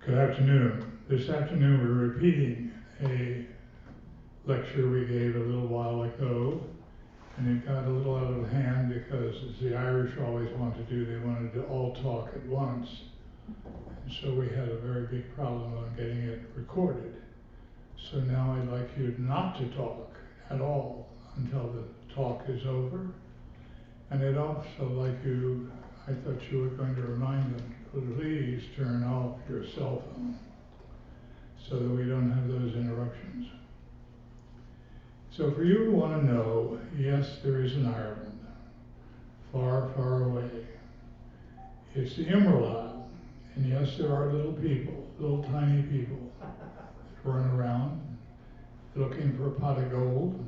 Good afternoon. This afternoon we're repeating a lecture we gave a little while ago, and it got a little out of hand because, as the Irish always want to do, they wanted to all talk at once. And so we had a very big problem on getting it recorded. So now I'd like you not to talk at all until the talk is over. And I'd also like you, I thought you were going to remind them, please turn off your cell phone so that we don't have those interruptions. So for you who want to know, yes, there is an Ireland, far, far away. It's the Emerald Isle, and yes, there are little people, little tiny people that run around looking for a pot of gold.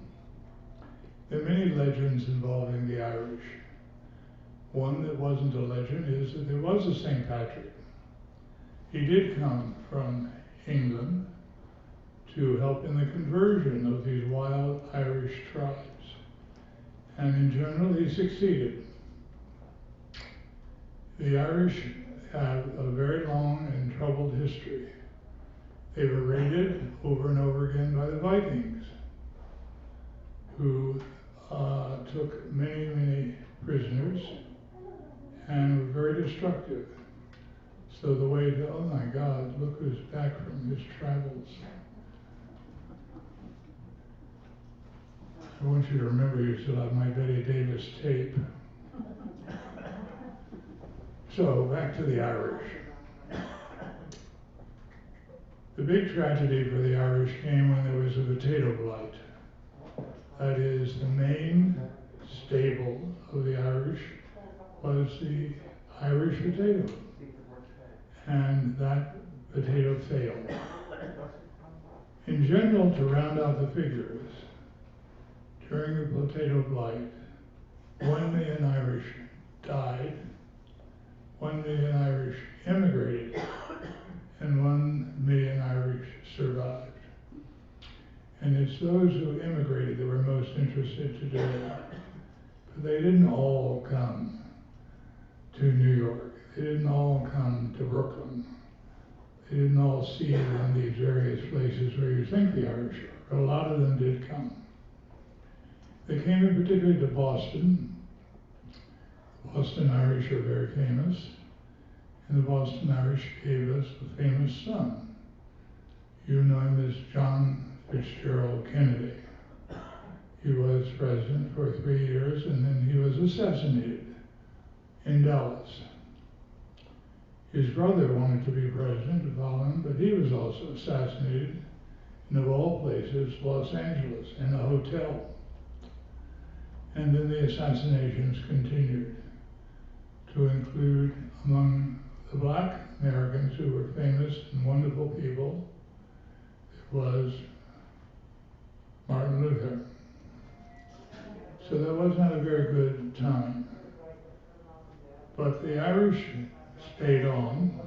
There are many legends involving the Irish. One that wasn't a legend is that there was a St. Patrick. He did come from England to help in the conversion of these wild Irish tribes. And in general, he succeeded. The Irish have a very long and troubled history. They were raided over and over again by the Vikings, who took many, many prisoners and were very destructive. So the way to, oh my God, look who's back from his travels. I want you to remember you still have my Betty Davis tape. So back to the Irish. The big tragedy for the Irish came when there was a potato blight. That is, the main staple of the Irish was the Irish potato. And that potato failed. In general, to round out the figures, during the potato blight, 1 million Irish died, 1 million Irish immigrated, and 1 million Irish survived. And it's those who immigrated that we're most interested today. But they didn't all come to New York. They didn't all come to Brooklyn. They didn't all see it in these various places where you think the Irish are, but a lot of them did come. They came in particular to Boston. The Boston Irish are very famous, and the Boston Irish gave us a famous son. You know him as John Fitzgerald Kennedy. He was president for 3 years, and then he was assassinated in Dallas. His brother wanted to be president to follow him, but he was also assassinated in, of all places, Los Angeles, in a hotel. And then the assassinations continued to include, among the black Americans who were famous and wonderful people, it was Martin Luther. So that was not a very good time. But the Irish stayed on.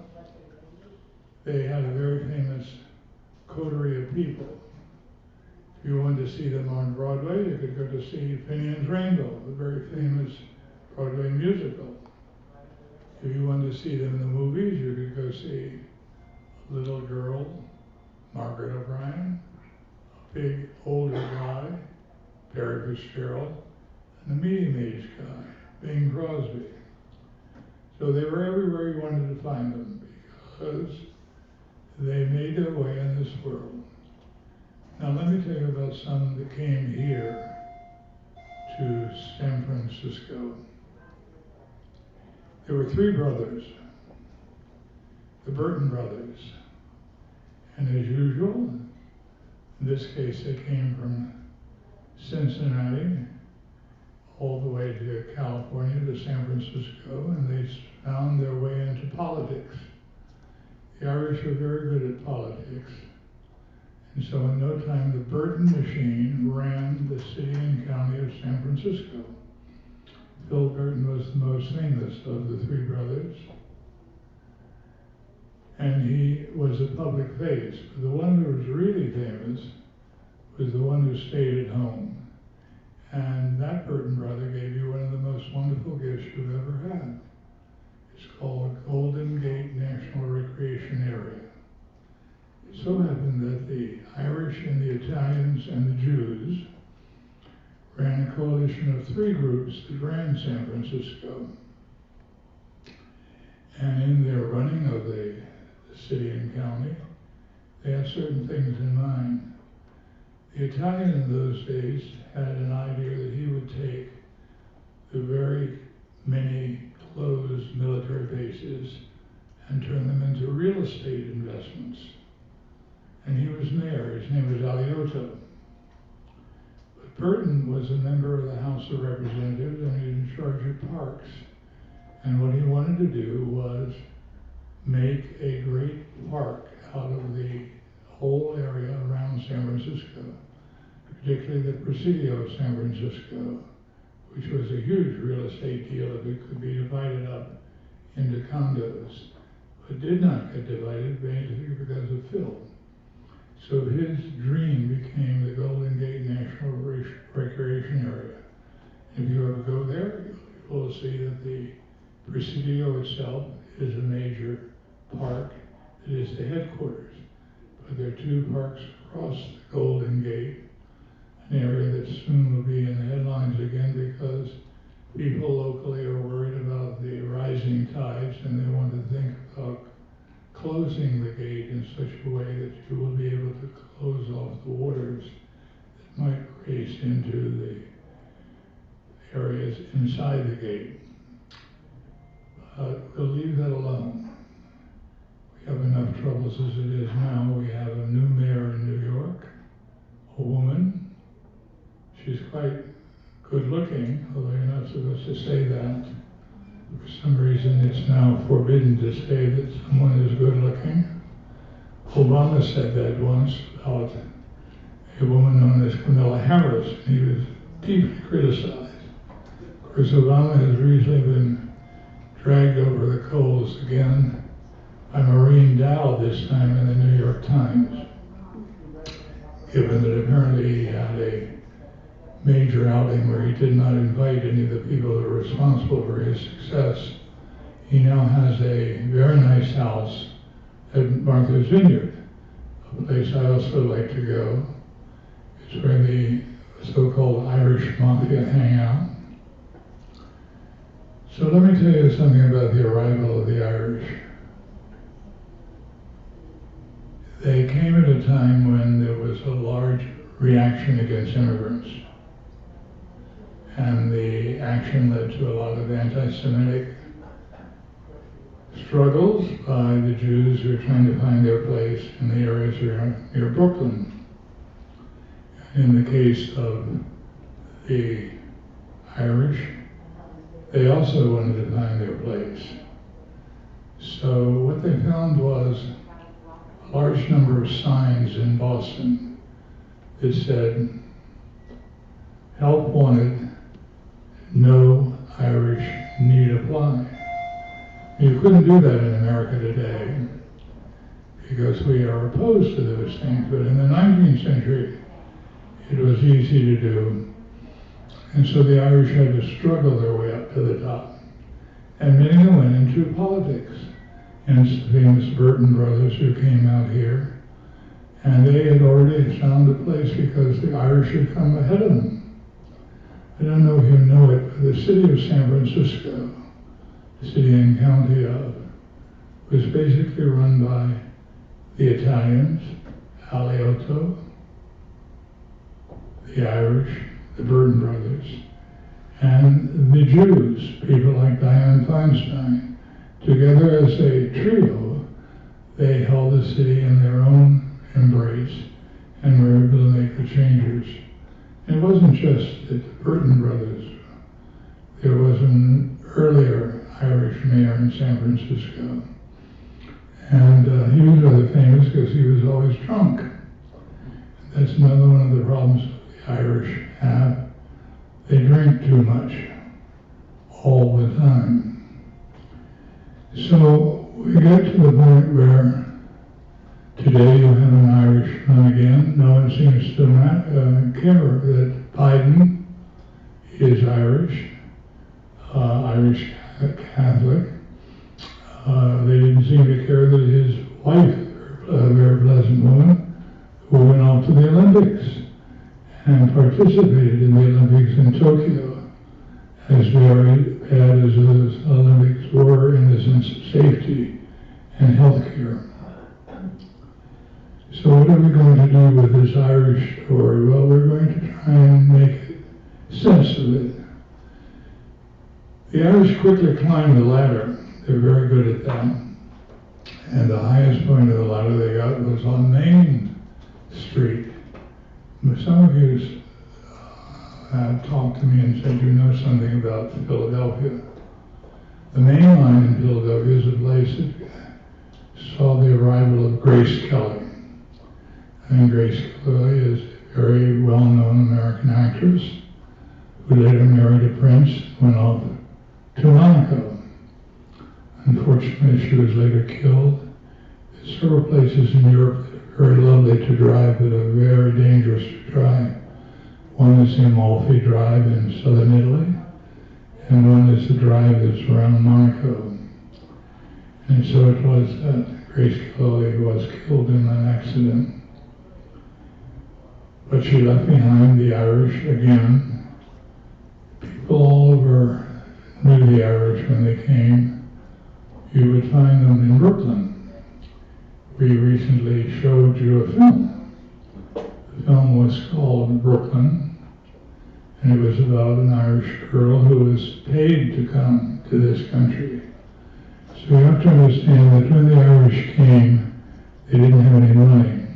They had a very famous coterie of people. If you wanted to see them on Broadway, you could go to see Finian's Rainbow, a very famous Broadway musical. If you wanted to see them in the movies, you could go see Little Girl, Margaret O'Brien, a big older guy, Perry Fitzgerald, and a medium-aged guy, Bing Crosby. So they were everywhere you wanted to find them because they made their way in this world. Now let me tell you about some that came here to San Francisco. There were 3 brothers, the Burton brothers. And as usual, in this case they came from Cincinnati all the way to California, to San Francisco, and they found their way into politics. The Irish are very good at politics. And so in no time, the Burton machine ran the city and county of San Francisco. Phil Burton was the most famous of the 3 brothers. And he was a public face. But the one who was really famous was the one who stayed at home. And that Burton brother gave you one of the most wonderful gifts you've ever had. It's called Golden Gate National Recreation Area. Irish and the Italians and the Jews ran a coalition of 3 groups that ran San Francisco. And in their running of the city and county, they had certain things in mind. The Italian in those days had an idea that he would take the very many closed military bases and turn them into real estate investments. And he was mayor. His name was Alioto. But Burton was a member of the House of Representatives and he was in charge of parks. And what he wanted to do was make a great park out of the whole area around San Francisco, particularly the Presidio of San Francisco, which was a huge real estate deal if it could be divided up into condos, but did not get divided basically because of film. So his dream became the Golden Gate National Recreation Area. If you ever go there, you will see that the Presidio itself is a major park. It is the headquarters. But there are 2 parks across the Golden Gate, an area that soon will be in the headlines again because people locally are worried about the rising tides and they want to think about closing the gate in such a way that you will be able to close off the waters that might race into the areas inside the gate. We'll leave that alone. We have enough troubles as it is now. We have a new mayor in New York, a woman. She's quite good looking, although you're not supposed to say that. For some reason, it's now forbidden to say that someone is good looking. Obama said that once about a woman known as Kamala Harris, and he was deeply criticized. Of course, Obama has recently been dragged over the coals again by Maureen Dowd, this time in the New York Times, given that apparently he had a major outing where he did not invite any of the people who were responsible for his success. He now has a very nice house at Martha's Vineyard, a place I also like to go. It's where the so-called Irish Mafia hang out. So let me tell you something about the arrival of the Irish. They came at a time when there was a large reaction against immigrants. And the action led to a lot of anti-Semitic struggles by the Jews who were trying to find their place in the areas near Brooklyn. In the case of the Irish, they also wanted to find their place. So what they found was a large number of signs in Boston that said, "Help wanted, no Irish need apply." You couldn't do that in America today because we are opposed to those things, but in the 19th century it was easy to do. And so the Irish had to struggle their way up to the top. And many of them went into politics. Hence the famous Burton brothers who came out here. And they had already found a place because the Irish had come ahead of them. I don't know if you know it, but the city of San Francisco, the city and county of, was basically run by the Italians, Alioto, the Irish, the Burton brothers, and the Jews, people like Dianne Feinstein. Together as a trio, they held the city in their own embrace and were able to make the changes. It wasn't just the Burton brothers. There was an earlier Irish mayor in San Francisco, and he was rather famous because he was always drunk. That's another one of the problems the Irish have. They drink too much all the time. So we get to the point where today you have an Irishman again. No one seems to care that Biden is Irish, Irish Catholic. They didn't seem to care that his wife, a very pleasant woman, who went off to the participated in the Olympics in Tokyo, as very bad as those Olympics were in the sense of safety and healthcare. So what are we going to do with this Irish story? Well, we're going to try and make sense of it. The Irish quickly climbed the ladder. They're very good at that. And the highest point of the ladder they got was on Main Street. Some of you have talked to me and said you know something about Philadelphia. The main line in Philadelphia is a place that saw the arrival of Grace Kelly. And Grace Kelly is a very well-known American actress who later married a prince, went off to Monaco. Unfortunately, she was later killed. There's several places in Europe that are very lovely to drive, but are very dangerous to drive. One is the Amalfi Drive in southern Italy, and one is the drive that's around Monaco. And so it was that Grace Kelly was killed in an accident. But she left behind the Irish again. People all over knew the Irish when they came. You would find them in Brooklyn. We recently showed you a film. The film was called Brooklyn, and it was about an Irish girl who was paid to come to this country. So you have to understand that when the Irish came, they didn't have any money.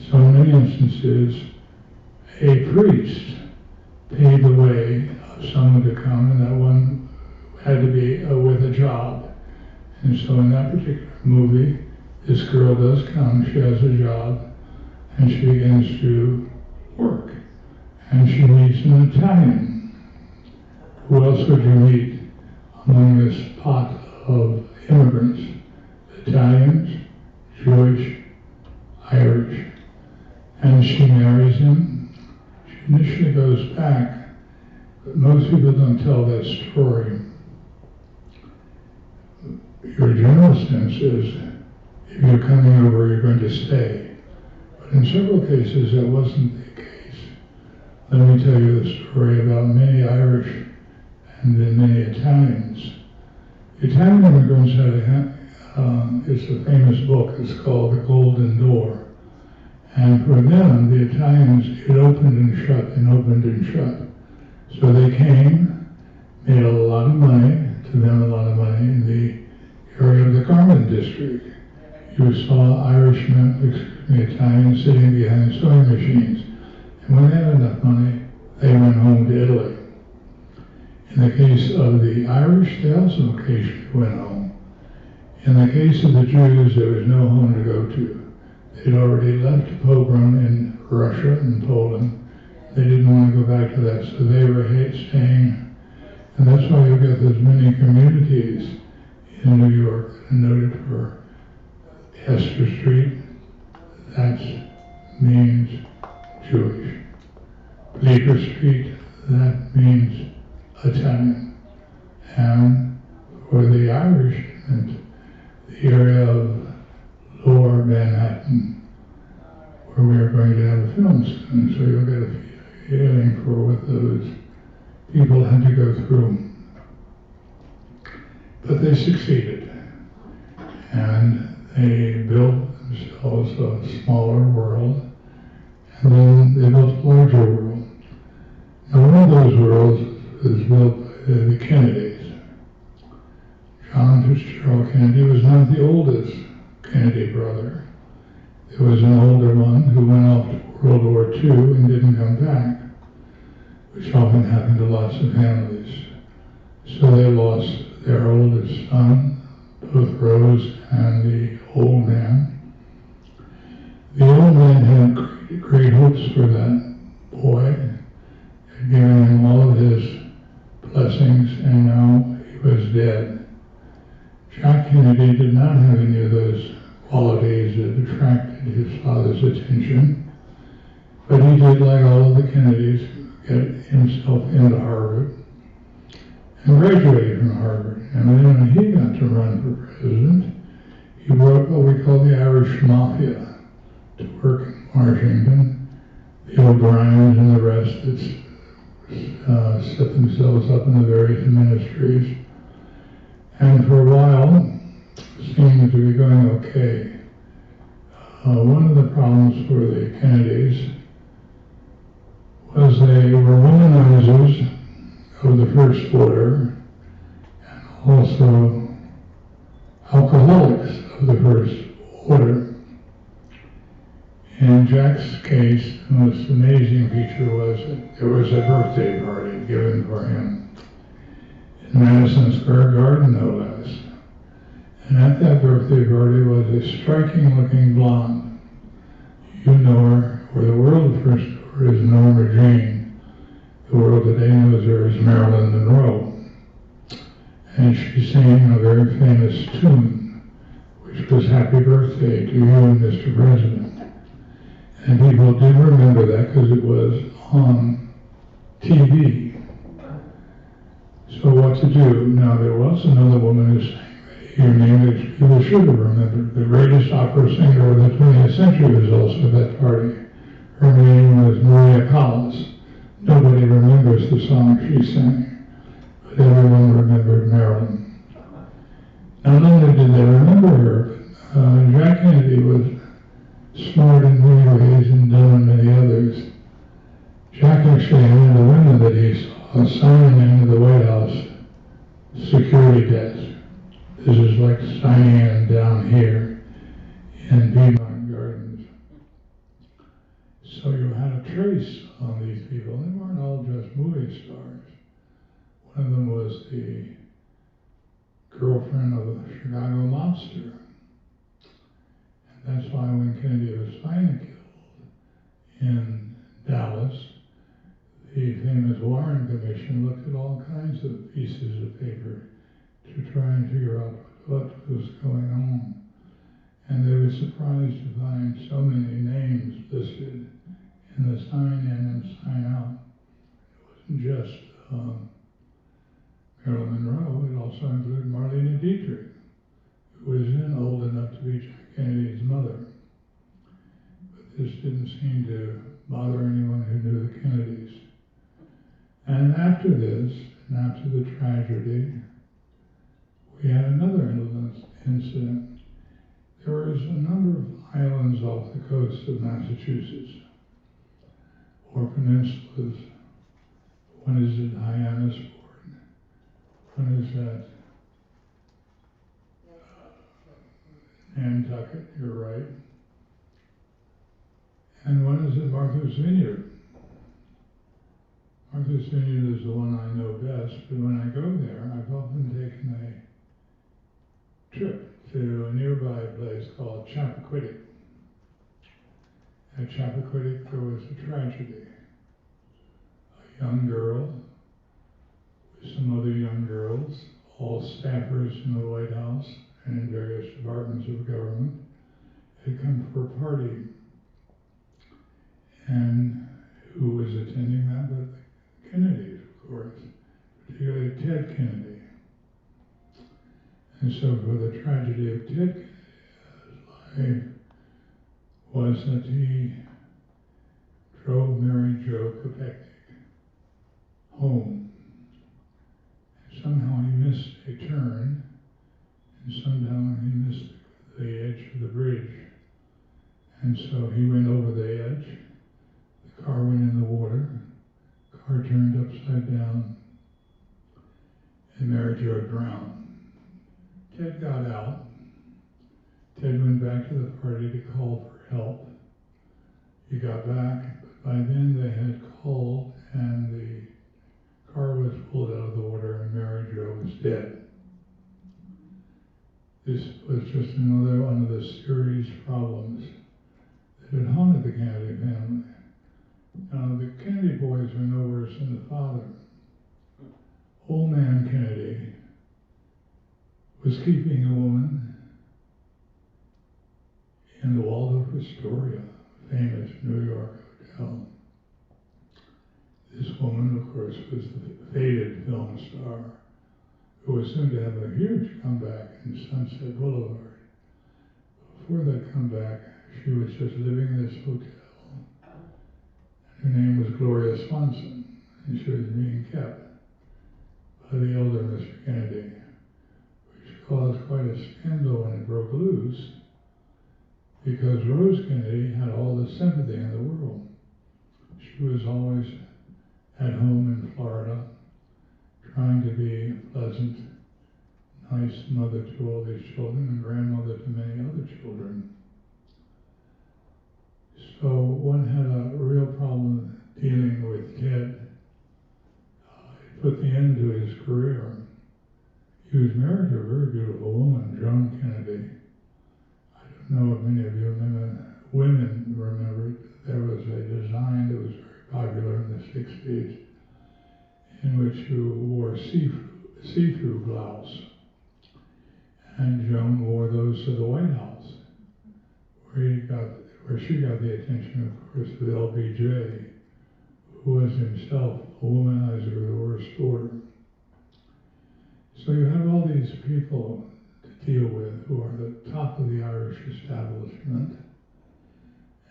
So in many instances, a priest paid the way of someone to come, and that one had to be with a job. And so in that particular movie, this girl does come, she has a job, and she begins to work. And she meets an Italian. Who else would you meet among this pot of immigrants? Italians, Jewish, Irish. And she marries him. She initially goes back, but most people don't tell that story. Your general sense is, if you're coming over, you're going to stay. But in several cases, that wasn't the case. Let me tell you the story about many Irish and then many Italians. The Italian immigrants it's a famous book, it's called The Golden Door. And for them, the Italians, it opened and shut and opened and shut. So they came, made a lot of money, to them a lot of money, in the area of the garment district. You saw Italians sitting behind sewing machines. And when they had enough money, they went home to Italy. In the case of the Irish, they also occasionally went home. In the case of the Jews, there was no home to go to. They'd already left a pogrom in Russia and Poland. They didn't want to go back to that, so they were staying. And that's why you've got those many communities in New York that are noted for Hester Street. That means Jewish. Bleecker Street, that means Italian. And for the Irish, the area of Lower Manhattan, where we are going to have a film soon, so you'll get a feeling for what those people had to go through. But they succeeded, and they built themselves a smaller world, and then they built a larger world. Now, one of those worlds was built by the Kennedys. John Fitzgerald Kennedy was not the oldest Kennedy brother. There was an older one who went off to World War II and didn't come back, which often happened to lots of families. So they lost their oldest son, both Rose and the old man. The old man had great hopes for that boy, had given him all of his blessings, and now he was dead. Jack Kennedy did not have any of those qualities that attracted his father's attention, but he did, like all of the Kennedys, get himself into Harvard and graduated from Harvard. And then when he got to run for president, he brought what we call the Irish Mafia to work in Washington, the O'Briens and the rest that set themselves up in the various ministries. And for a while, seemed to be going okay. One of the problems for the Kennedys was they were womanizers of the first order and also alcoholics of the first order. In Jack's case, the most amazing feature was that there was a birthday party given for him in Madison Square Garden, no less. And at that birthday party was a striking-looking blonde. You know her, or the world first knew her as Norma Jean. The world today knows her as Marilyn Monroe. And she sang a very famous tune, which was Happy Birthday to You, Mr. President. And people did remember that because it was on TV. So what to do? Now there was another woman who sang her name that people should have remembered. The greatest opera singer of the 20th century was also at that party. Her name was Maria Callas. Nobody remembers the song she sang, but everyone remembered Marilyn. Not only did they remember her, but Jack Kennedy was smart in many ways and dumb in many others. Jack actually had the women that he saw signing into the White House security desk. This is like signing in down here in Piedmont Gardens. So you had a trace on these people. They weren't all just movie stars. One of them was the girlfriend of the Chicago mobster. That's why when Kennedy was finally killed in Dallas, the famous Warren Commission looked at all kinds of pieces of paper to try and figure out what was going on. And they were surprised to find so many names listed in the sign in and sign out. It wasn't just Marilyn Monroe, it also included Marlene Dietrich, who was then old enough to be Jack Kennedy's mother. But this didn't seem to bother anyone who knew the Kennedys. And after this, and after the tragedy, we had another incident. There was a number of islands off the coast of Massachusetts, or peninsulas. One is at Hyannisport, one is at Nantucket, you're right. And one is at Martha's Vineyard. Martha's Vineyard is the one I know best, but when I go there, I've often taken a trip to a nearby place called Chappaquiddick. At Chappaquiddick, there was a tragedy. A young girl with some other young girls, all staffers in the White House and in various departments of government, had come for a party. And who was attending that but the Kennedys, of course, particularly Ted Kennedy. And so for the tragedy of Ted Kennedy's life was that he drove Mary Jo Kopechne home. And somehow he missed a turn, and somehow he missed the edge of the bridge. And so he went over the edge, the car went in the water, the car turned upside down, and Mary Jo drowned. Ted got out. Ted went back to the party to call for help. He got back, but by then they had called and the car was pulled out of the water and Mary Jo was dead. This was just another one of the serious problems that had haunted the Kennedy family. Now, the Kennedy boys were no worse than the father. Old man Kennedy was keeping a woman in the Waldorf Astoria, famous New York hotel. This woman, of course, was the faded film star who was soon to have a huge comeback in Sunset Boulevard. Before that comeback, she was just living in this hotel Her name was Gloria Swanson, and she was being kept by the elder Mr. Kennedy, which caused quite a scandal when it broke loose, because Rose Kennedy had all the sympathy in the world. She was always at home in Florida, trying to be a pleasant, nice mother to all these children and grandmother to many other children. So one had a real problem dealing with Ted. It put the end to his career. He was married to a very beautiful woman, Joan Kennedy. I don't know if many of you women remember it. There was a design that was very popular in the 60s in which you wore see-through blouse. And Joan wore those to the White House, where she got the attention, of course, of LBJ, who was himself a womanizer of the worst order. So you have all these people to deal with who are the top of the Irish establishment,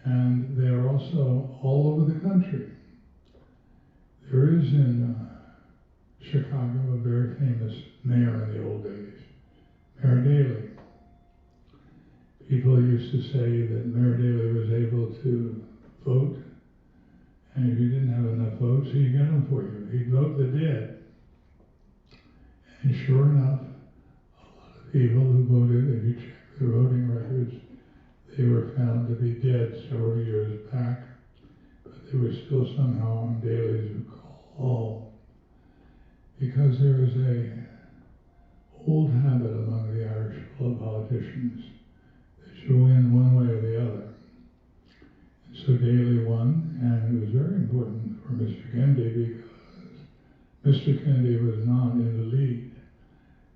and they are also all over the country. There is in Chicago a very famous mayor in the old days, Mayor Daley. People used to say that Mayor Daley was able to vote, and if you didn't have enough votes, he'd get them for you. He'd vote the dead. And sure enough, a lot of people who voted, if you check their voting records, they were found to be dead several years back, but they were still somehow on Daley's call. Because there is a old habit among the Irish politicians that you win one way or the other. And so Daley won, and it was very important for Mr. Kennedy because Mr. Kennedy was not in the lead.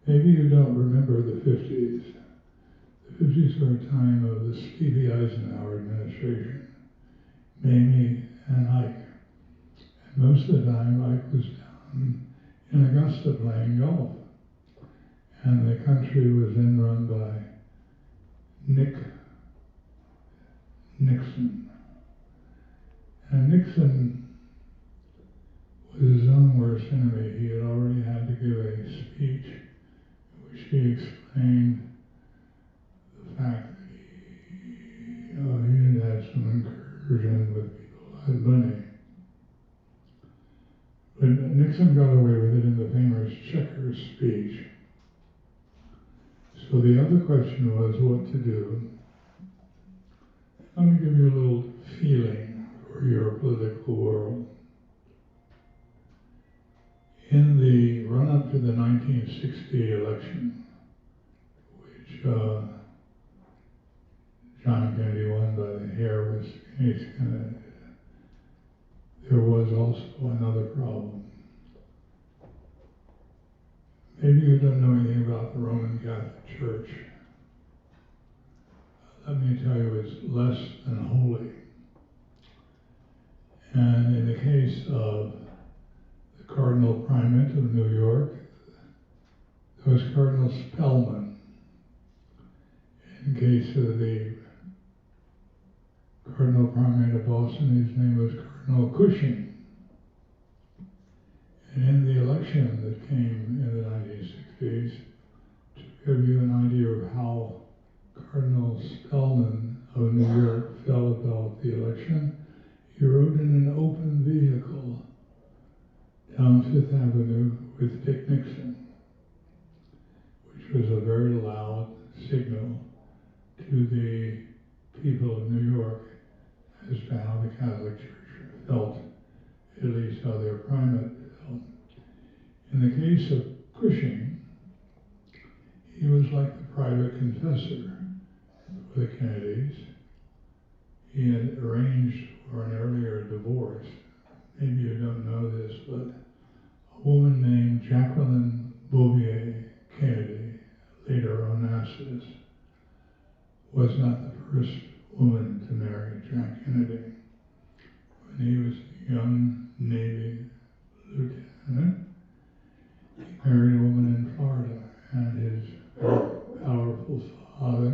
Maybe you don't remember the 50s. The 50s were a time of the Stevie Eisenhower administration, Mamie and Ike. And most of the time, Ike was down in Augusta playing golf. And the country was then run by Nixon. And Nixon was his own worst enemy. He had already had to give a speech in which he explained the fact that he had had some incursion with people who had money. But Nixon got away with it in the famous Checkers speech. So the other question was what to do. Let me give you a little feeling for your political world. In the run-up to the 1960 election, which John Kennedy won by the hair with Kennedy, there was also another problem. Maybe you don't know anything about the Roman Catholic Church. Let me tell you, it's less than holy. And in the case of the Cardinal Primate of New York, there was Cardinal Spellman. In case of the Cardinal Primate of Boston, his name was Cardinal Cushing. And in the election that came in the 1960s, to give you an idea of how Cardinal Spellman of New York felt about the election, he rode in an open vehicle down Fifth Avenue with Dick Nixon, which was a very loud signal to the people of New York as to how the Catholic Church felt, at least how their primate felt. In the case of Cushing, he was like the private confessor for the Kennedys. He had arranged for an earlier divorce. Maybe you don't know this, but a woman named Jacqueline Bouvier Kennedy, later Onassis, was not the first woman to marry Jack Kennedy. When he was a young Navy lieutenant, he married a woman in Florida, and his very powerful father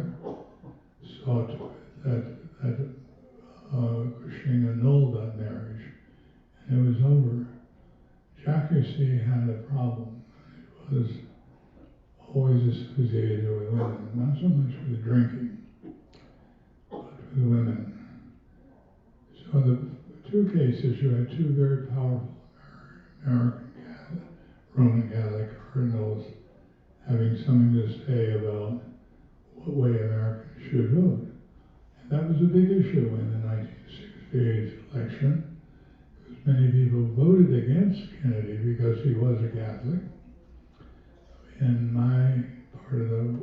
saw to it that Cushing annulled that marriage. So in the two cases, you had two very powerful American Roman Catholic cardinals having something to say about what way Americans should vote. And that was a big issue in the 1968 election, because many people voted against Kennedy because he was a Catholic. In my part of the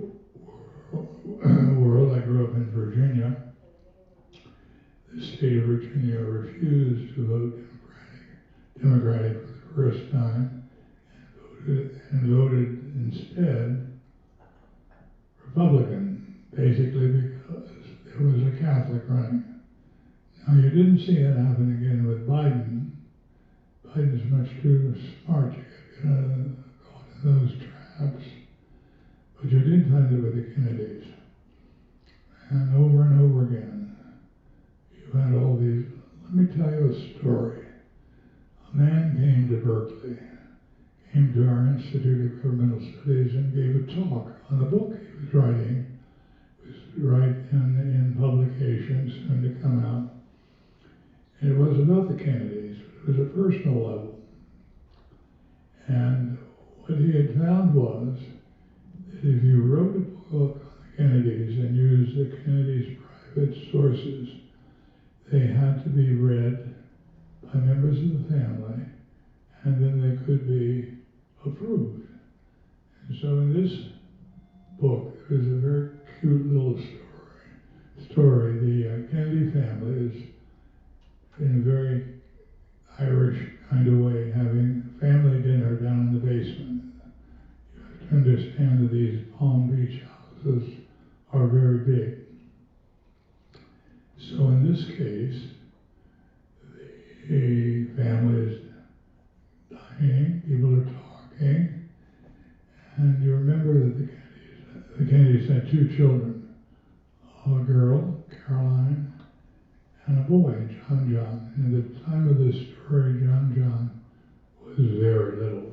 world, I grew up in Virginia. The state of Virginia refused to vote Democratic for the first time, and voted instead Republican, basically because there was a Catholic running. Now, you didn't see that happen again with Biden. Biden's much too smart to get caught in those traps. But you did find it with the Kennedys. And over again, you had all these. Let me tell you a story. A man came to Berkeley, came to our Institute of Governmental Studies and gave a talk on a book he was writing. It was right in publications, soon to come out. And it was about the Kennedys, but it was a personal level. And what he had found was that if you wrote a book on the Kennedys and used the Kennedys' private sources, they had to be read by members of the family, and then they could be approved. And so in this book, there's a very cute little story. The Kennedy family is, in a very Irish kind of way, having family dinner down in the basement. You have to understand that these Palm Beach houses are very big. So in this case, the family is dining, people are talking, and you remember that the Kennedys had two children, a girl, Caroline, and a boy, John. And at the time of this story, John was very little.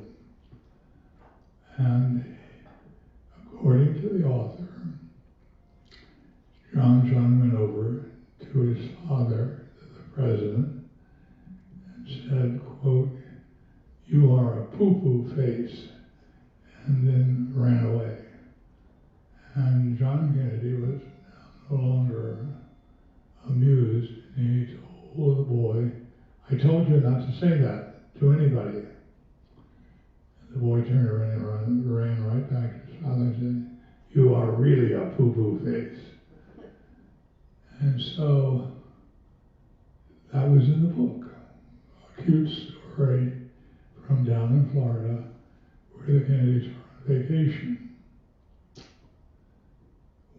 And according to the author, John went over to his father, the president, and said, quote, "You are a poo-poo face," and then ran away. And John Kennedy was no longer amused, and he told the boy, "I told you not to say that to anybody." And the boy turned around and ran right back to his father and said, "You are really a poo-poo face." And so that was in the book, a cute story from down in Florida where the Kennedys were on vacation.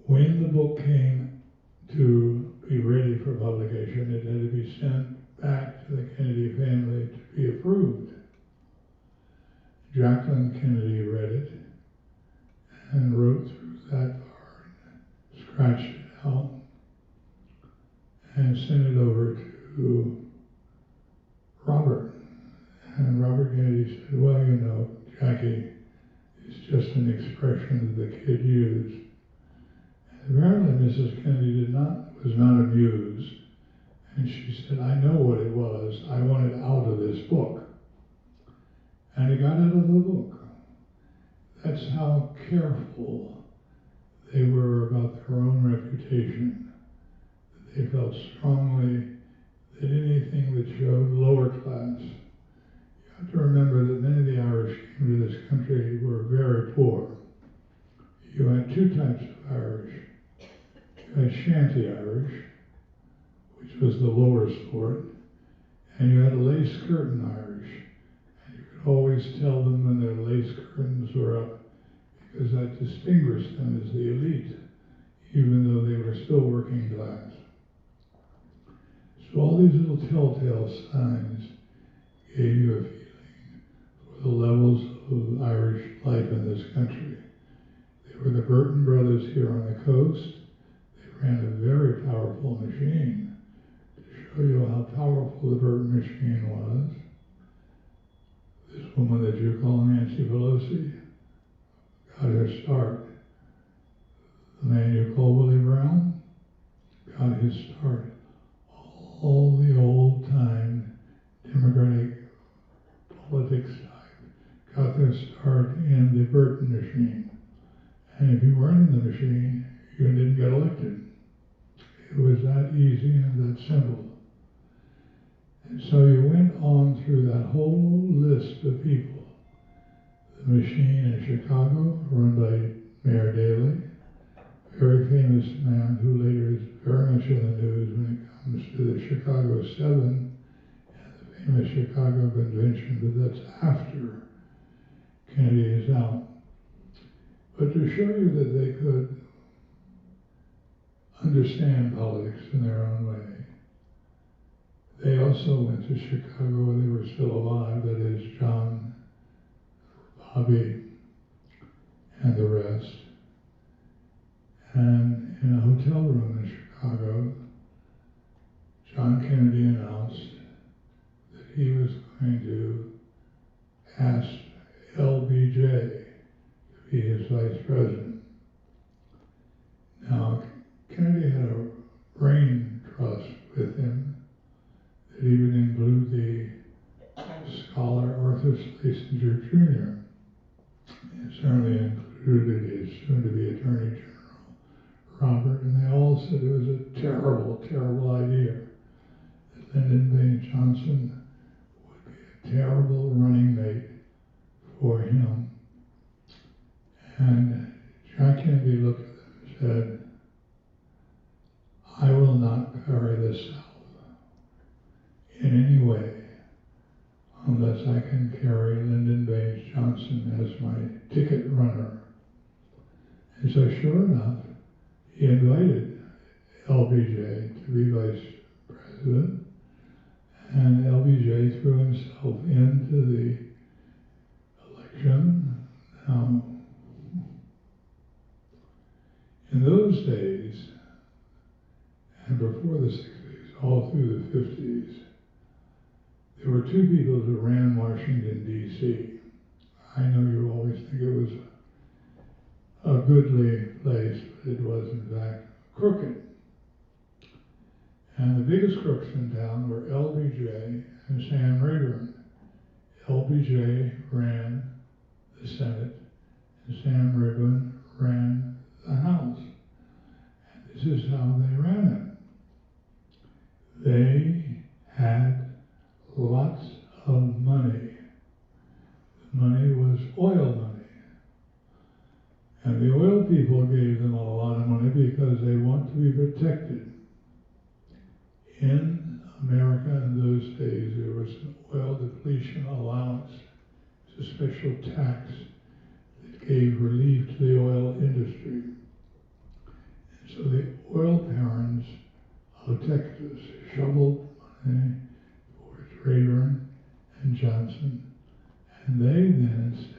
When the book came to be ready for publication, it had to be sent back to the Kennedy family to be approved. Jacqueline Kennedy read it and wrote through that part, scratched it out, and sent it over to Robert. And Robert Kennedy said, "Well, you know, Jackie, it's just an expression that the kid used." And apparently Mrs. Kennedy was not amused, and she said, "I know what it was. I want it out of this book." And it got out of the book. That's how careful they were about their own reputation. They felt strongly that anything that showed lower class. You have to remember that many of the Irish came to this country were very poor. You had two types of Irish. You had shanty Irish, which was the lower sort, and you had lace curtain Irish. And you could always tell them when their lace curtains were up, because that distinguished them as the elite, even though they were still working class. So all these little telltale signs gave you a feeling for the levels of Irish life in this country. They were the Burton brothers here on the coast. They ran a very powerful machine. To show you how powerful the Burton machine was, this woman that you call Nancy Pelosi got her start. The man you call Willie Brown got his start. All the old It was that easy and that simple. And so you went on through that whole list of people. The machine in Chicago, run by Mayor Daley, very famous man who later is very much in the news when it comes to the Chicago 7 and the famous Chicago Convention, but that's after Kennedy is out. But to show you that they could understand politics in their own way, they also went to Chicago when they were still alive, that is John, Bobby, and the rest. And in a hotel room in Chicago, John Kennedy announced that he was going to ask LBJ to be his vice president. Now, Kennedy had a brain trust with him that he would include the scholar Arthur Schlesinger Jr. He certainly included his soon-to-be Attorney General Robert, and they all said it was a terrible, terrible idea that Lyndon Baines Johnson would be a terrible running mate for him. And John Kennedy looked at them and said, I will not carry the South in any way unless I can carry Lyndon Baines Johnson as my ticket runner. And so sure enough, he invited LBJ to be vice president, and LBJ threw himself into the election. Now, in those days, and before the 60s, all through the 50s, there were two people who ran Washington, D.C. I know you always think it was a goodly place, but it was in fact crooked. And the biggest crooks in town were LBJ and Sam Rayburn. LBJ ran the Senate, and Sam Rayburn ran the House. And this is how they ran it. They had lots of money. The money was oil money. And the oil people gave them a lot of money because they want to be protected. In America in those days, there was an oil depletion allowance. It's a special tax that gave relief to the oil industry. And so the oil barons of Texas shoveled money towards Rayburn and Johnson, and they then instead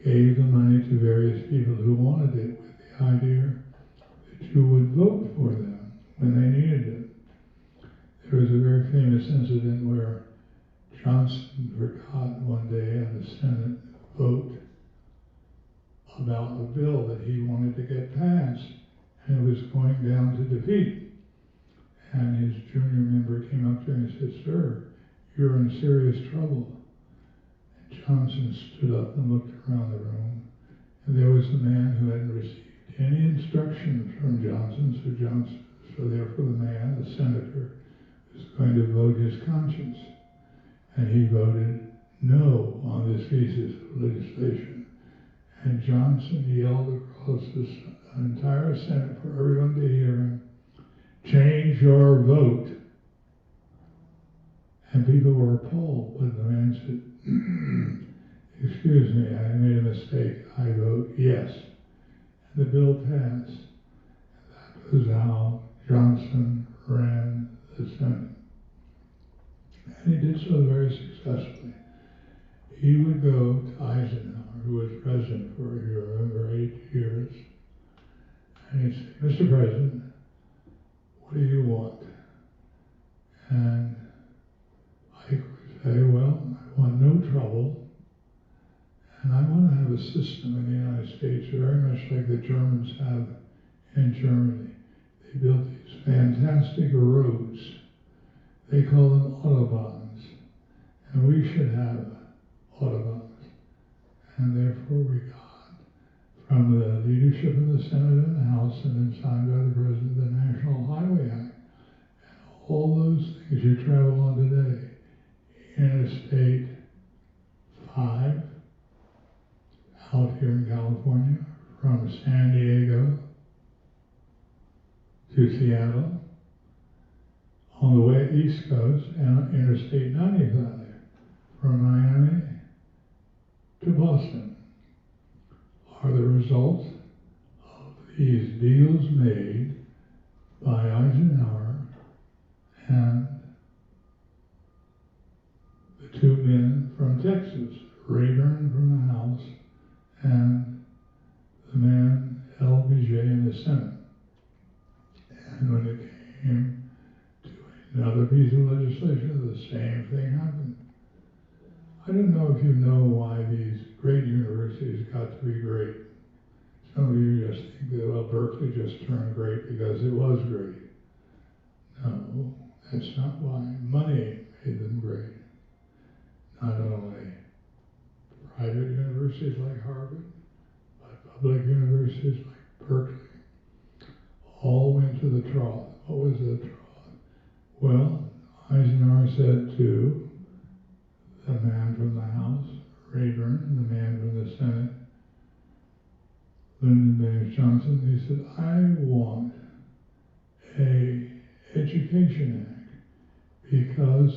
gave the money to various people who wanted it with the idea that you would vote for them when they needed it. There was a very famous incident where Johnson forgot one day at a Senate vote about a bill that he wanted to get passed, and it was going down to defeat. And his junior member came up to him and said, "Sir, you're in serious trouble." Johnson stood up and looked around the room, and there was a man who hadn't received any instructions from Johnson, so therefore the man, the senator, was going to vote his conscience. And he voted no on this piece of legislation. And Johnson yelled across the entire Senate for everyone to hear him, "Change your vote." And people were appalled when the man said, "Excuse me, I made a mistake. I vote yes." And the bill passed. And that was how Johnson ran the Senate. And he did so very successfully. He would go to Eisenhower, who was president for, if you remember, 8 years, and he'd say, "Mr. President, what do you want?" And Ike would say, "Well, I want no trouble, and I want to have a system in the United States very much like the Germans have in Germany. They built these fantastic roads. They call them autobahns, and we should have autobahns." And therefore we got, from the leadership of the Senate and the House, and then signed by the President, the National Highway you travel on today. Interstate 5 out here in California from San Diego to Seattle. On the way East Coast, and Interstate 95 from Miami to Boston are the results of these deals made by Eisenhower and the two men from Texas, Rayburn from the House and the man LBJ in the Senate. And when it came to another piece of legislation, the same thing happened. I don't know if you know why these great universities got to be great. Some of you just think that, well, Berkeley just turned great because it was great. No, that's not why. Money made them great. Not only private universities like Harvard, but public universities like Berkeley, all went to the trough. What was the trough? Well, Eisenhower said to the man from the House, Rayburn, the man from the Senate, Lyndon Baines Johnson, he said, I want a education act because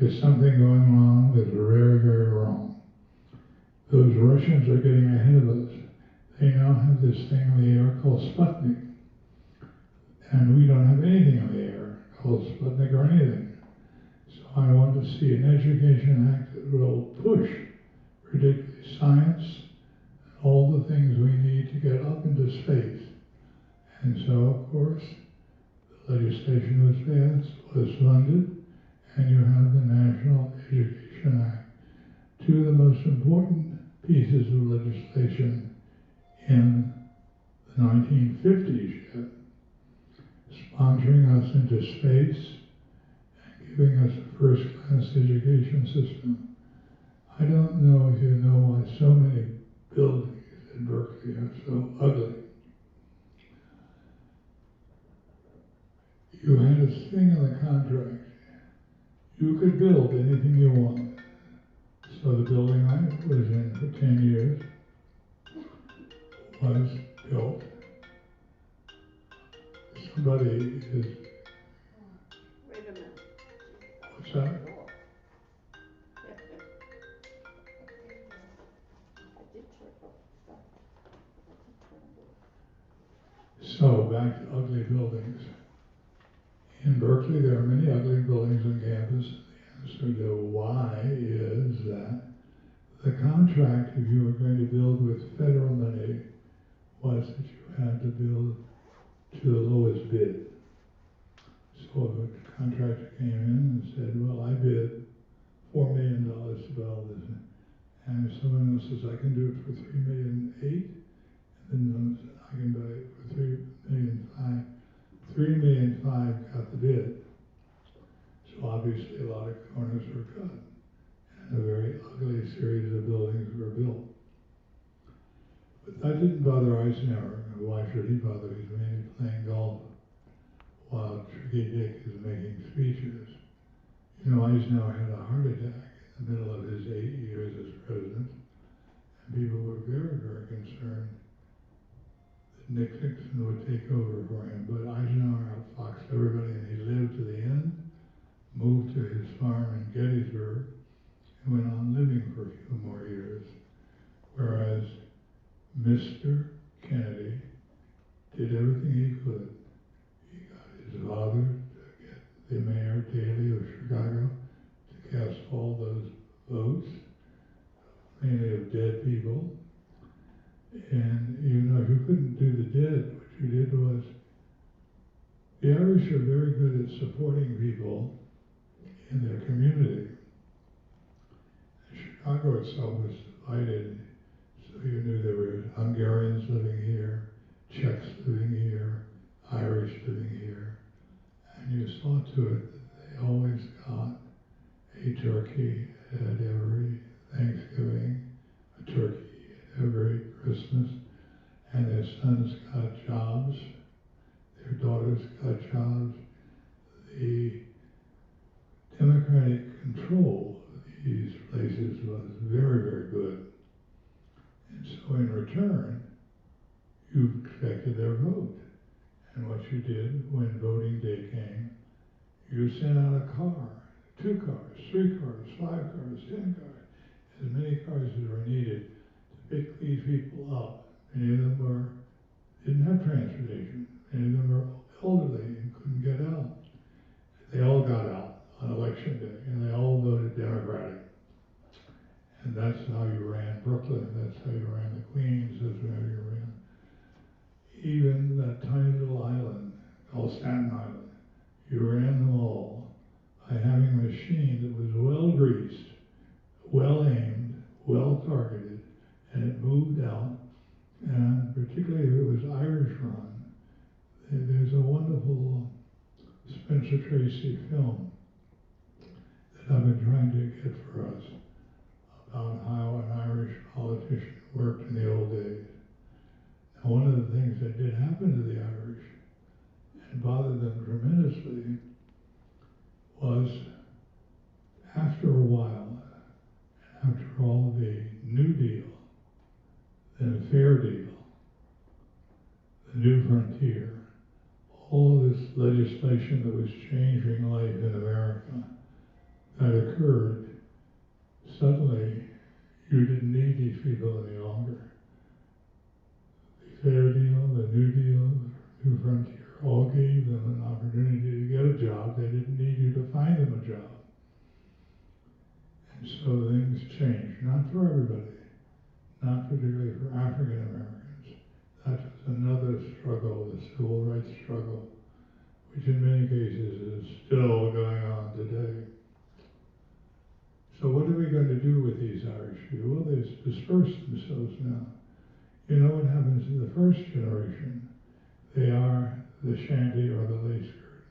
there's something going on that's very, very wrong. Those Russians are getting ahead of us. They now have this thing in the air called Sputnik. And we don't have anything in the air called Sputnik or anything. So I want to see an education act that will push ridiculous science and all the things we need to get up into space. And so, of course, the legislation was funded, and you have the National Education Act, two of the most important pieces of legislation in the 1950s yet, sponsoring us into space and giving us a first-class education system. I don't know if you know why so many buildings in Berkeley are so ugly. You had a thing in the contract. You could build anything you want. So the building I was in for 10 years was built. Somebody is... Wait a minute. What's that? So back to ugly buildings. In Berkeley, there are many ugly buildings on campus. The answer to why is that the contract, if you were going to build with federal money, was that you had to build to the lowest bid. So if a contractor came in and said, well, I bid $4 million to build this, and if someone else says, I can do it for $3.8 million, and then I can buy it for $3.5 million, $3.5 million got the bid. So obviously a lot of corners were cut, and a very ugly series of buildings were built. But that didn't bother Eisenhower. Why should he bother? He's mainly playing golf while Tricky Dick is making speeches. You know, Eisenhower had a heart attack in the middle of his 8 years as president, and people were very, very concerned that Nixon would take over for him. But Eisenhower outfoxed everybody, and he lived to the end, moved to his farm in Gettysburg, and went on living for a few more years. Whereas Mr. Kennedy did everything he could. He got his father to get the Mayor Daley of Chicago to cast all those votes, mainly of dead people. And even though you couldn't do the dead, what you did was, the Irish are very good at supporting people in their community. Chicago itself was divided, so you knew there were Hungarians living here, Czechs living here, Irish living here, and you saw to it that they always got a turkey at every Thanksgiving, a turkey at every Christmas, and their sons got jobs, their daughters got jobs. The places was very, very good. And so in return, you expected their vote. And what you did when voting day came, you sent out a car, 2 cars, 3 cars, 5 cars, 10 cars, as many cars as were needed to pick these people up. Many of them didn't have transportation. Many of them were elderly and couldn't get out. They all got out on election day, and they all voted Democratic. And that's how you ran Brooklyn, that's how you ran the Queens, that's how you ran even that tiny little island called Staten Island. You ran them all by having a machine that was well greased, well aimed, well targeted, and it moved out. And particularly if it was Irish run, there's a wonderful Spencer Tracy film that I've been trying to get for us about how an Irish politician worked in the old days. Now, one of the things that did happen to the Irish and bothered them tremendously was after a while, after all the New Deal, then Fair Deal, the New Frontier, all of this legislation that was changing life in America that occurred, suddenly you didn't need these people any longer. The Fair Deal, the New Deal, the New Frontier all gave them an opportunity to get a job. They didn't need you to find them a job. And so things changed, not for everybody, not particularly for African Americans. That was another struggle, the civil rights struggle, which in many cases is still going on today. So what are we going to do with these Irish people? Well, they've dispersed themselves now. You know what happens in the first generation? They are the shanty or the lace skirt.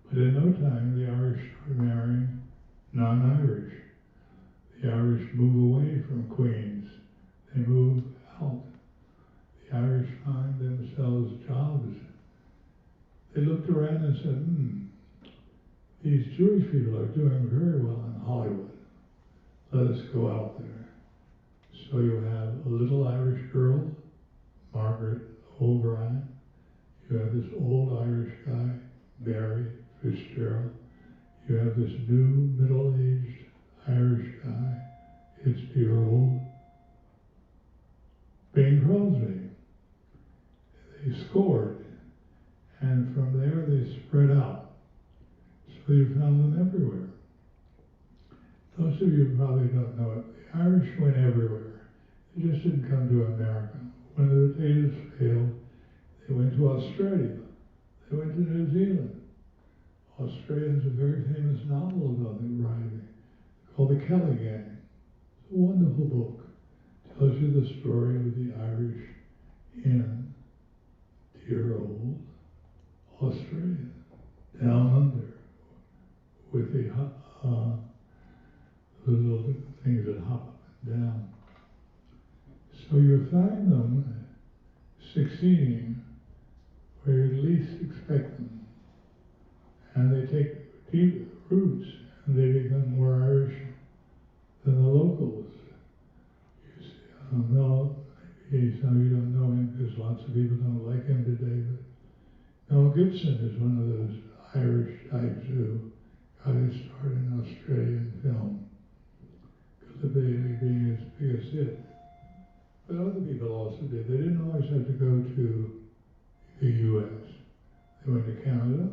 But in no time, the Irish start marrying non-Irish. The Irish move away from Queens. They move out. The Irish find themselves jobs. They looked around and said, these Jewish people are doing very well in Hollywood. Let us go out there. So you have a little Irish girl, Margaret O'Brien. You have this old Irish guy, Barry Fitzgerald. You have this new middle-aged Irish guy, it's dear old Bing Crosby. They scored, and from there they spread out. So you found them everywhere. Most of you probably don't know it. The Irish went everywhere. They just didn't come to America. When the potatoes failed, they went to Australia. They went to New Zealand. Australia has a very famous novel about them writing called The Kelly Gang. It's a wonderful book. It tells you the story of the Irish in dear old Australia, down under, with the little things that hop up and down. So you find them succeeding where you least expect them. And they take deep roots, and they become more Irish than the locals. You see, Mel, maybe some of you don't know him because lots of people don't like him today, but Mel Gibson is one of those Irish types who got his start in Australian film, Gallipoli being his biggest hit. But other people also did. They didn't always have to go to the U.S. They went to Canada.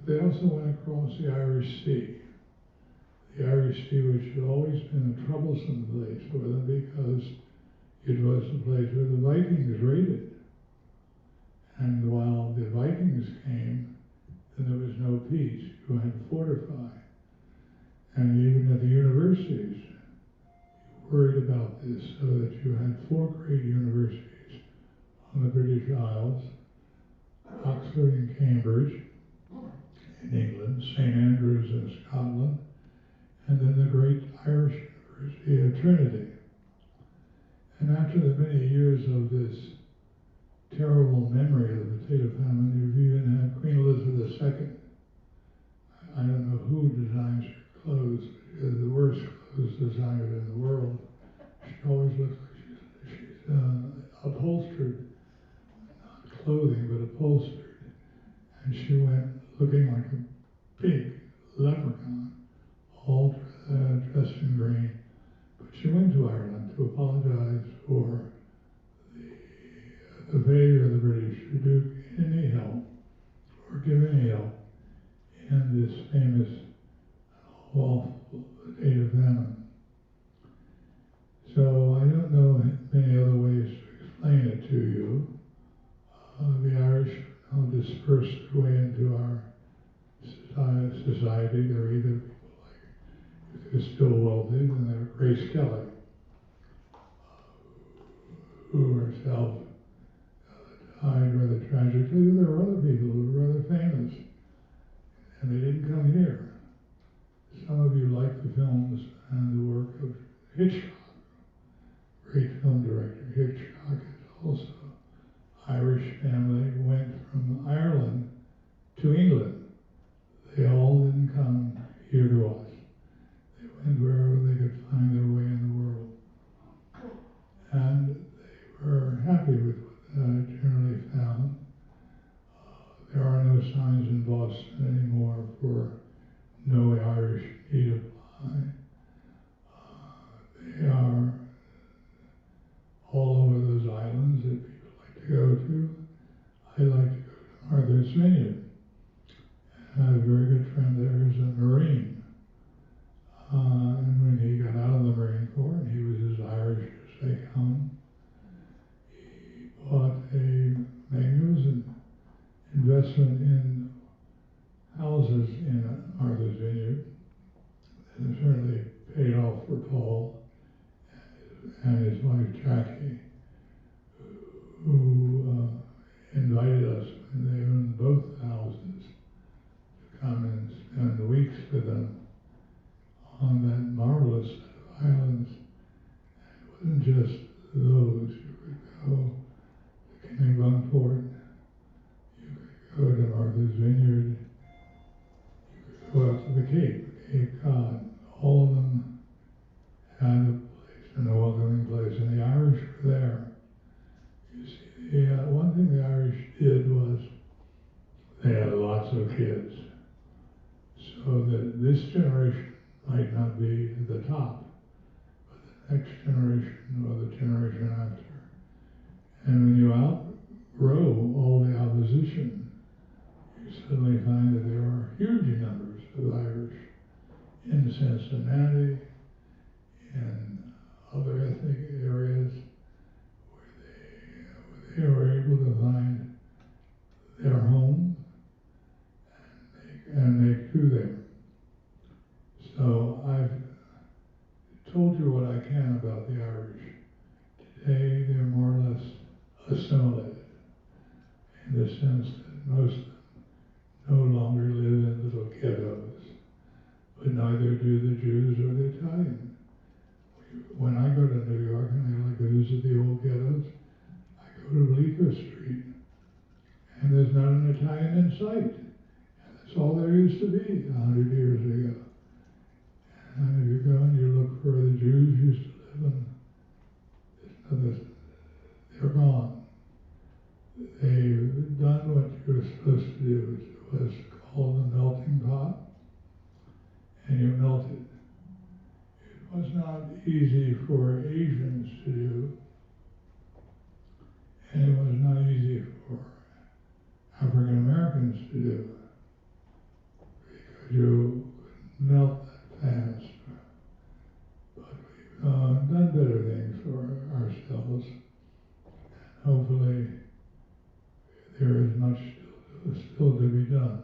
They also went across the Irish Sea. The Irish Sea, which had always been a troublesome place for them because it was the place where the Vikings raided. And while the Vikings came, then there was no peace. You had to fortify. And even at the universities, you worried about this so that you had 4 great universities on the British Isles, Oxford and Cambridge, in England, St. Andrews in Scotland, and then the great Irish University of Trinity. And after the many years of this terrible memory of the potato famine, you've even had Queen Elizabeth II. I don't know who designs her clothes, but she has the worst clothes she went looking like a big leprechaun, all dressed in green. But she went to Ireland to apologize for the failure of the British to do any help or give any help in this famous awful state of famine. So I don't know many other ways to explain it to you. The Irish now disperse their way into our society. They're either people like, if they're still wealthy, then they're Grace Kelly, who herself died rather tragically. There were other people who were rather famous, and they didn't come here. Some of you like the films and the work of Hitchcock, great film director. Hitchcock is also Irish family, went from Ireland to England. They all didn't come here to us. They went wherever they could find their way in the world. And they were happy with what they generally found. There are no signs in Boston anymore for no Irish need apply. They are all over those islands that people like to go to. I like to go to Martha's Vineyard. And I have a very good friend there who's a Marine. And when he got out of the Marine Corps and he was as Irish as they come, he bought a magnificent investment in houses in Martha's Vineyard. And it certainly paid off for Paul and his wife Jackie, who invited us when they owned both houses to come and spend weeks with them on that marvelous set of islands. And it wasn't just those. You could go to Kennebunkport, you could go to Martha's Vineyard, you could go out to the Cape Cod. All of them had a place and a welcoming place, and the Irish were there. You see, one thing the Irish did was they had lots of kids, so that this generation might not be at the top, but the next generation or the generation after. And when you outgrow all the opposition, you suddenly find that there are huge numbers of Irish in Cincinnati, in other ethnic areas, where they were able to find their home and make do there. So I've told you what I can about the Irish. Today they're more or less assimilated, in the sense that most of them no longer live in little ghettos, but neither do the Jews or the Italians. When I go to New York and I like to visit the old ghettos, I go to Bleecker Street, and there's not an Italian in sight. And that's all there used to be 100 years ago. And if you go and you look for the Jews used to live in, they're gone. They've done what you were supposed to do. It was called the melting pot, and you melted. It was not easy for Asians to do, and it was not easy for African Americans to do, because you couldn't melt that fast. But we've done better things for ourselves, and hopefully there is much still to be done.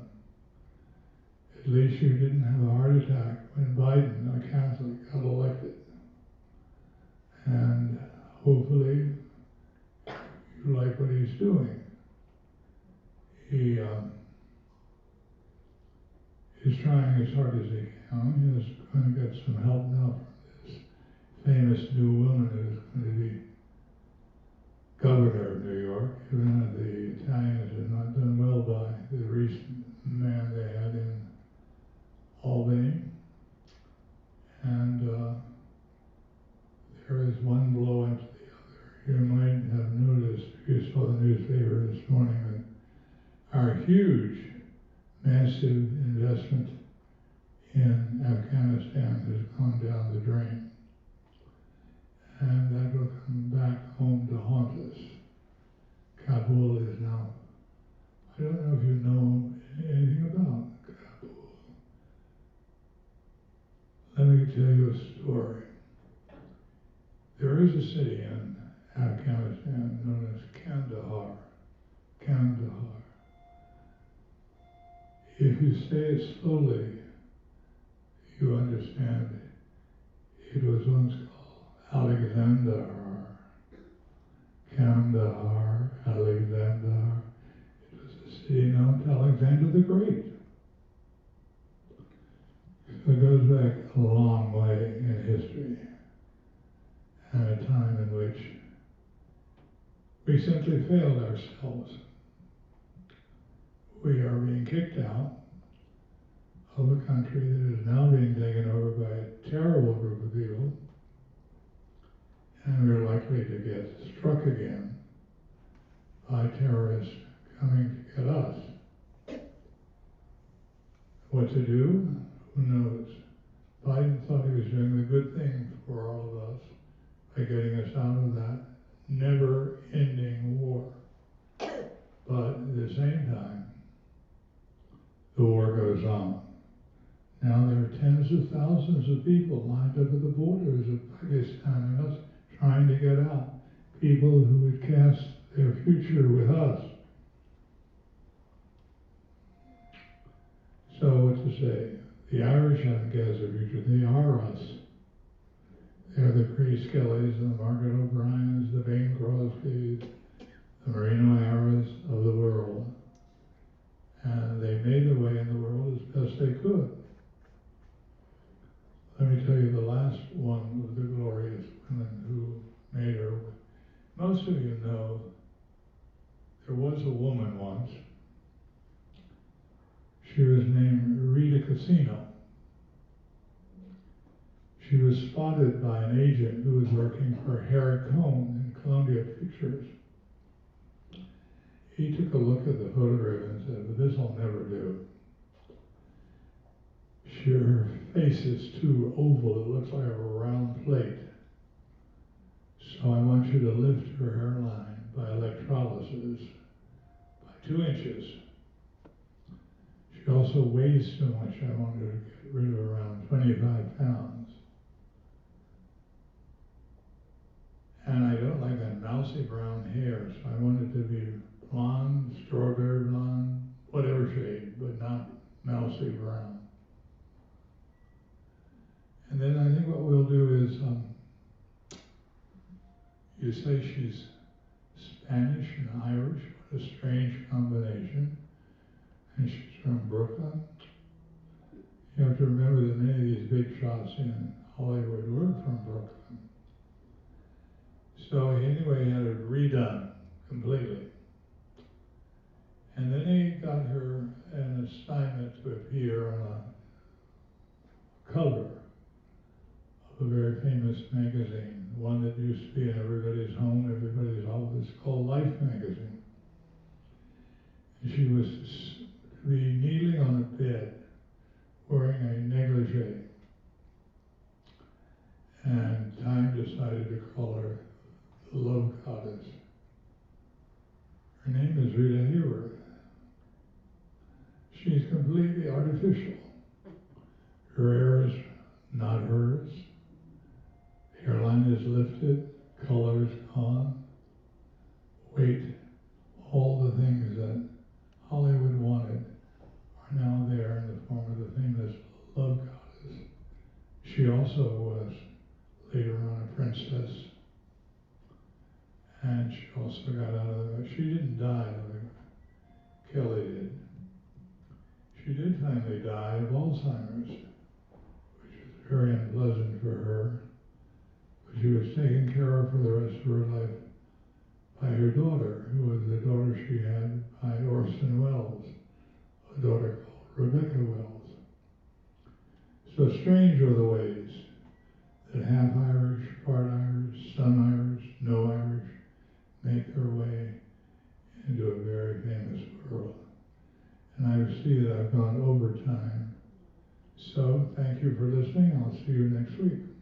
At least you didn't have a heart attack when Biden, a Catholic, got elected. And hopefully you like what he's doing. He is trying as hard as he can. He's going to get some help now from this famous new woman who's going to be governor of New York, even if the Italians have not done well by the recent man they had in Albany. And there is one blow into the other. You might have noticed, if you saw the newspaper this morning, that our huge massive investment in Afghanistan has gone down the drain. And that will come back home to haunt us. Kabul is now, I don't know if you know anything about Kabul. Let me tell you a story. There is a city in Afghanistan known as Kandahar. Kandahar. If you say it slowly, you understand it was once called Alexandar. Kandahar, Alexandar. It was a city known to Alexander the Great. So it goes back a long way in history, and a time in which we simply failed ourselves. We are being kicked out of a country that is now being taken over by a terrible group of people, and we're likely to get struck again by terrorists coming to get us. What to do? Who knows? Biden thought he was doing the good thing for all of us by getting us out of that never-ending war. But at the same time, the war goes on. Now there are tens of thousands of people lined up at the borders of Pakistan and us trying to get out. People who would cast their future with us. So what to say? The Irish haven't cast their future. They are us. They're the Grace Kellys, the Margaret O'Briens, the Bing Crosbys, the Marino Aras of the world. And they made their way in the world as best they could. Let me tell you the last one of the glorious women who made her. Most of you know there was a woman once. She was named Rita Casino. She was spotted by an agent who was working for Harry Cohn in Columbia Pictures. He took a look at the photograph and said, "Well, this will never do. Her face is too oval, it looks like a round plate. So I want you to lift her hairline by electrolysis by 2 inches. She also weighs too much. I want her to get rid of around 25 pounds. And I don't like that mousy brown hair, so I want it to be blonde, strawberry blonde, whatever shade, but not mousy brown." And then I think what we'll do is, you say she's Spanish and Irish, what a strange combination. And she's from Brooklyn. You have to remember that many of these big shots in Hollywood were from Brooklyn. So anyway, he had it redone completely. And then he got her an assignment to appear on a cover of a very famous magazine, one that used to be in everybody's home, everybody's office, called Life magazine. And she was to be kneeling on a bed, wearing a negligee. And Time decided to call her the Love Goddess. Her name is Rita Hayworth. She's completely artificial. Her hair is not hers. Hairline is lifted, color is gone, weight, all the things that Hollywood wanted are now there in the form of the famous Love Goddess. She also was later on a princess, and she also got out of the, she didn't die like Kelly did. She did finally die of Alzheimer's, which was very unpleasant for her. But she was taken care of for the rest of her life by her daughter, who was the daughter she had by Orson Welles, a daughter called Rebecca Wells. So strange are the ways that half Irish, part Irish, some Irish, no Irish make their way into a very famous world. And I see that I've gone overtime. So, thank you for listening. I'll see you next week.